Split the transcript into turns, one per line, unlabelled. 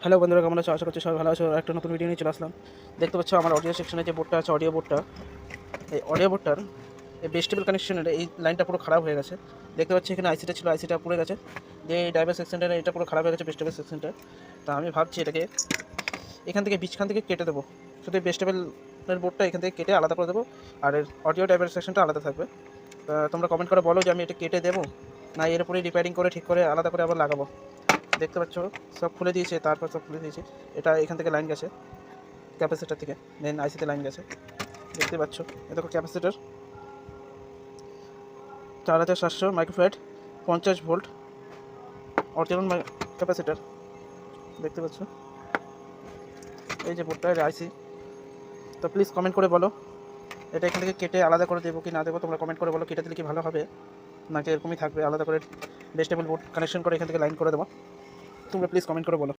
Hello বন্ধুরা, কেমন আছো? আশা করছি সবাই ভালো আছো। একটা নতুন ভিডিও নিয়ে চলে আসলাম। দেখতে পাচ্ছ আমার অডিও সেকশনে যে বোর্ডটা আছে, অডিও বোর্ডটা, এই অডিও বোর্ডটার এই বেস্টেবল কানেকশনের এই লাইনটা পুরো খারাপ হয়ে গেছে। দেখতে পাচ্ছি এখানে আইসিটা ছিল, আইসিটা পুড়ে গেছে। যে এই ড্রাইভার সেকশনটা এটা পুরো খারাপ হয়ে গেছে, বেস্টেবল সেকশনটা। তা আমি ভাবছি এটাকে এখান থেকে বীজখান থেকে কেটে দেবো। শুধু বেস্টেবলের বোর্ডটা এখান থেকে কেটে আলাদা করে দেবো, আর এর অডিও ড্রাইভার সেকশনটা আলাদা থাকবে। তা তোমরা কমেন্ট করে বলো যে আমি এটা কেটে দেবো না এর উপরেই রিপেয়ারিং করে ঠিক করে আলাদা করে আবার লাগাবো। দেখতে পাচ্ছ সব খুলে দিয়েছে, তারপর সব খুলে দিয়েছে। এটা এখান থেকে লাইন গেছে ক্যাপাসিটার থেকে, মেন আইসিতে লাইন গেছে। দেখতে পাচ্ছ এ দেখো capacitor 4700 microfarad 50 volt original capacitor. দেখতে পাচ্ছ এই যে বোর্ডটা আইসি। তো প্লিজ কমেন্ট করে বলো এটা এখান থেকে কেটে আলাদা করে দেবো কি না দেবো। তোমরা কমেন্ট করে বলো কেটে দিলে কি ভালো হবে নাকি এরকমই থাকবে, আলাদা করে ভেজিটেবল বোর্ড কানেকশন করে এখান থেকে লাইন করে দেবো। তোমরা প্লিজ কমেন্ট করে বলো।